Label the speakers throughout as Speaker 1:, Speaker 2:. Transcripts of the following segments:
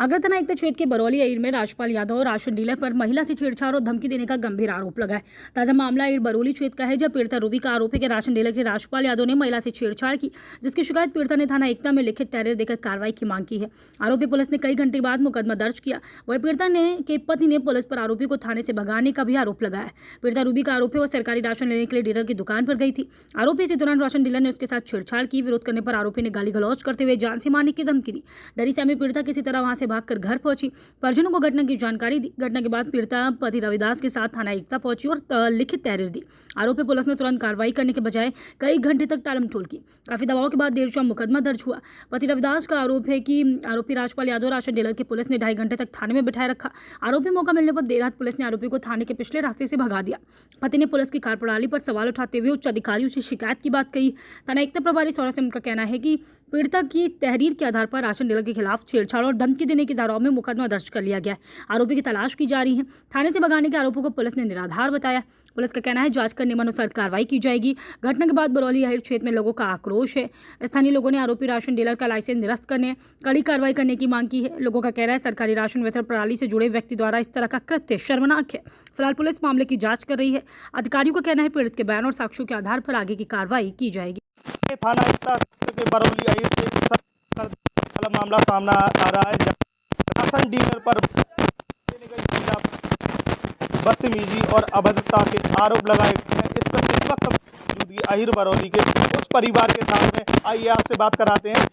Speaker 1: आगरा थाना आयुक्त क्षेत्र के बरौली एयर में राजपाल यादव और राशन डीलर पर महिला से छेड़छाड़ और धमकी देने का गंभीर आरोप लगा है। ताजा मामला एयर बरौली क्षेत्र का है, जब पीड़िता रूबी का आरोप है कि राशन डीलर के राजपाल यादव ने महिला से छेड़छाड़ की, जिसकी शिकायत पीड़िता ने थाना एकता में लिखित तहरीर देकर कार्रवाई की मांग की है। आरोपी पुलिस ने कई घंटे बाद मुकदमा दर्ज किया। वही पीड़िता के पति ने पुलिस पर आरोपी को थाने से भगाने का भी आरोप लगाया है। पीड़िता रूबी का आरोप है वह सरकारी राशन लेने के लिए डीलर की दुकान पर गई थी। आरोपी इसी दौरान राशन डीलर ने उसके साथ छेड़छाड़ की। विरोध करने पर आरोपी ने गाली गलौज करते हुए जान से मारने की धमकी दी। डरी सहमी पीड़िता किसी तरह वहां से भागकर घर पहुंची, परिजनों को घटना की जानकारी दी। घटना के बाद पीड़िता पति रविदास के साथ थाना एकता पहुंची और लिखित तहरीर दी। आरोपी पुलिस ने तुरंत कार्रवाई करने के बजाय कई घंटे तक टालमटोल की। काफी दबाव के बाद देर शाम मुकदमा दर्ज हुआ। पति रविदास का आरोप है कि आरोपी राजपाल यादव राशन डीलर के पुलिस ने 2.5 घंटे तक थाने में बिठाए रखा। आरोपी मौका मिलने पर देर रात पुलिस ने आरोपी को थाने के पिछले रास्ते से भगा दिया। पति ने पुलिस की कार्यप्रणाली पर सवाल उठाते हुए उच्च अधिकारियों से शिकायत की बात कही। थाना एकता प्रभारी सौरभ सिंह का कहना है कि पीड़िता की तहरीर के आधार पर राशन डीलर के खिलाफ छेड़छाड़ और धमकी देने की धाराओं में मुकदमा दर्ज कर लिया गया है। आरोपी की तलाश की जा रही है। थाने से भगाने के आरोपों को पुलिस ने निराधार बताया। पुलिस का कहना है जांच कर नियमानुसार कार्रवाई की जाएगी। घटना के बाद बरौली एयर क्षेत्र में लोगों का आक्रोश है। स्थानीय लोगों ने आरोपी राशन डीलर का लाइसेंस निरस्त करने, कड़ी कार्रवाई करने की मांग की है। लोगों का कहना है सरकारी राशन वितरण प्रणाली से जुड़े व्यक्ति द्वारा इस तरह का कृत्य शर्मनाक है। फिलहाल पुलिस मामले की जाँच कर रही है। अधिकारियों का कहना है पीड़ित के बयान और साक्ष्यों के आधार पर आगे की कार्रवाई की जाएगी।
Speaker 2: थाना एकता के बरौली एयर से मामला सामने आ रहा है, राशन डीलर पर बदतमीजी और अभद्रता के आरोप लगाए गए हैं। इस वक्त मौजूदगी अहिर बरौली के उस परिवार के साथ में, आइए आपसे बात कराते हैं।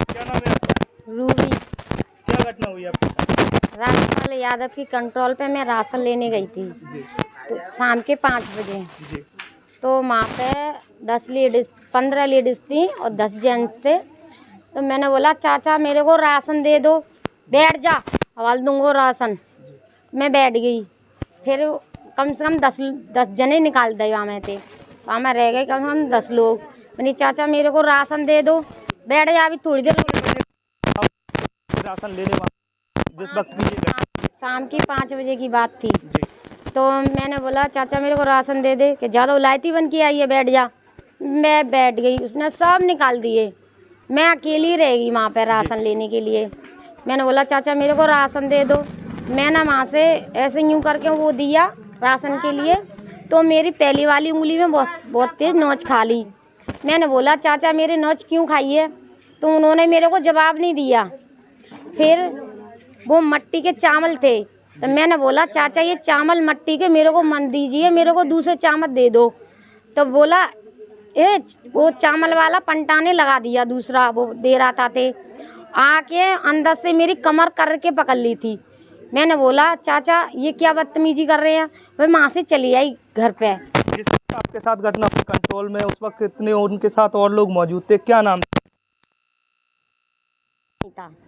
Speaker 2: क्या नाम है आपका?
Speaker 3: रूबी।
Speaker 2: क्या घटना हुई आपके साथ?
Speaker 3: राजपाल यादव की कंट्रोल पे मैं राशन लेने गई थी तो शाम के 5 बजे। तो वहाँ पे 15 लेडीज थी और 10 जेंट्स थे। तो मैंने बोला चाचा मेरे को राशन दे दो, बैठ जा, हवाल दूंगा राशन। मैं बैठ गई। फिर कम से कम 10 जने निकाल दिए वहाँ में थे। वहाँ में रह गए कम से कम 10 लोग। मैंने चाचा मेरे को राशन दे दो, बैठ जा, अभी थोड़ी देर।
Speaker 2: राशन लेने जिस वक्त भी
Speaker 3: शाम की 5 बजे की बात थी। तो मैंने बोला चाचा मेरे को राशन दे दे, कि ज़्यादा उलायती बन के आई है, बैठ जा। मैं बैठ गई, उसने सब निकाल दिए। मैं अकेली रह गई वहाँ पे राशन लेने के लिए। मैंने बोला चाचा मेरे को राशन दे दो। मैंने वहाँ से ऐसे यूँ करके वो दिया राशन के लिए, तो मेरी पहली वाली उंगली में बहुत तेज़ नोच खा ली। मैंने बोला चाचा मेरी नोच क्यों खाई है? तो उन्होंने मेरे को जवाब नहीं दिया। फिर वो मट्टी के चावल थे, तो मैंने बोला चाचा ये चावल मट्टी के मेरे को मन दीजिए, मेरे को दूसरे चावल दे दो। तो बोला वो चावल वाला पंटाने लगा दिया, दूसरा वो दे रहा था थे। आके अंदर से मेरी कमर करके पकड़ ली थी। मैंने बोला चाचा ये क्या बदतमीजी कर रहे हैं? वह वहाँ से चली आई घर पे।
Speaker 2: जिस आपके साथ घटना कंट्रोल में, उस वक्त कितने उनके साथ और लोग मौजूद थे? क्या नाम
Speaker 3: था?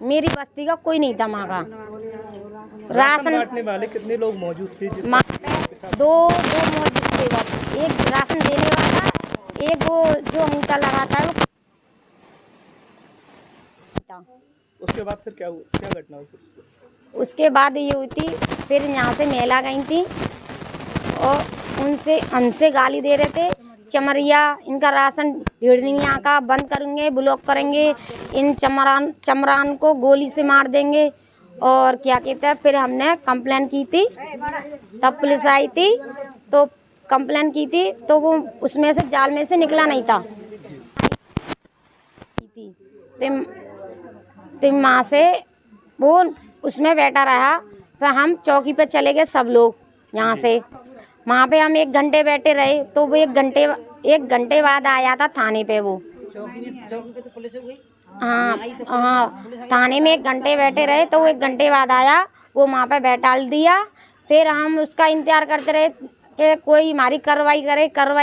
Speaker 3: मेरी बस्ती का कोई नहीं था वहाँ का।
Speaker 2: राशन बांटने वाले कितने लोग मौजूद थे?
Speaker 3: दो मौजूद थे बस। एक राशन देने वाला, एक वो जो अंगूठा लगाता है वो।
Speaker 2: उसके बाद फिर क्या हुआ? क्या घटना हुई?
Speaker 3: उसके बाद ये हुई थी, फिर यहाँ से मेला गई थी और उनसे गाली दे रहे थे, चमरिया इनका राशन भिड़निया का बंद करेंगे, ब्लॉक करेंगे, इन चमरान को गोली से मार देंगे और क्या कहते हैं। फिर हमने कंप्लेन की थी, तब पुलिस आई थी तो कंप्लेन की थी, तो वो उसमें से जाल में से निकला नहीं था। तो माँ से वो उसमें बैठा रहा। फिर हम चौकी पे चले गए सब लोग यहाँ से। वहाँ पे हम 1 घंटे बैठे रहे, तो वो 1 घंटे बाद आया था थाने पे। वो चौकी पे तो पुलिस हो गई। हाँ, थाने में 1 घंटे बैठे रहे, तो वो 1 घंटे बाद आया, वो वहाँ पे बैठाल दिया। फिर हम उसका इंतजार करते रहे कि कोई हमारी कार्रवाई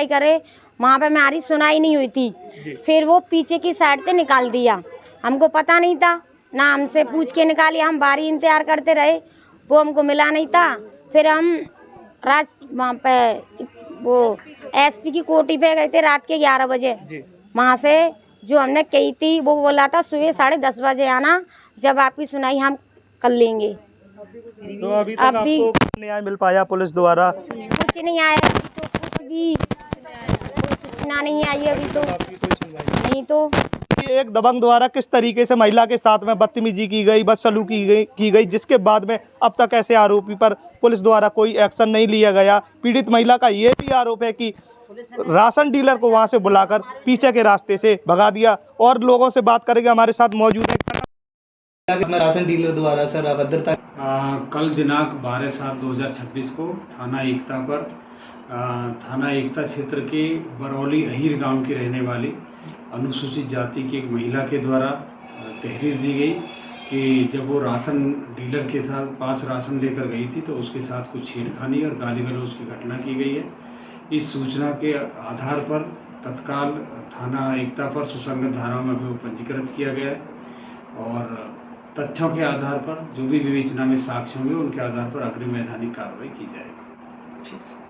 Speaker 3: करे। वहाँ पे हमारी सुनाई नहीं हुई थी। फिर वो पीछे की साइड से निकाल दिया। हमको पता नहीं था, ना हमसे पूछ के निकाली। हम बारी इंतजार करते रहे, वो हमको मिला नहीं था। फिर हम वहाँ पे वो एसपी की कोठी पे गए थे रात के 11 बजे। वहाँ से जो हमने कही थी वो बोला था सुबह 10:30 बजे आना, जब आपकी सुनाई हम कर लेंगे।
Speaker 2: तो अभी तक आपको न्याय मिल पाया पुलिस द्वारा?
Speaker 3: कुछ नहीं आया, तो कुछ भी सूचना नहीं आई अभी तो। नहीं तो
Speaker 2: ये एक दबंग द्वारा किस तरीके से महिला के साथ में बदतमीजी की गई, बदसलूकी की गई, जिसके बाद में अब तक ऐसे आरोपी पर पुलिस द्वारा कोई एक्शन नहीं लिया गया। पीड़ित महिला का ये भी आरोप है कि राशन डीलर को वहां से बुलाकर पीछे के रास्ते से भगा दिया। और लोगों से बात करेंगे, हमारे साथ मौजूद है।
Speaker 4: राशन डीलर द्वारा सर अभद्रता
Speaker 5: कल दिनांक 12/7/2026 को थाना एकता क्षेत्र के बरौली अहीर गांव की रहने वाली अनुसूचित जाति की एक महिला के द्वारा तहरीर दी गई कि जब वो राशन डीलर के पास राशन लेकर गई थी तो उसके साथ कुछ छेड़खानी और गाली गलौज की घटना की गई है। इस सूचना के आधार पर तत्काल थाना एकता पर सुसंगत धाराओं में भी पंजीकृत किया गया है और तथ्यों के आधार पर जो भी विवेचना में साक्ष्य होंगे उनके आधार पर अग्रिम वैधानिक कार्रवाई की जाएगी।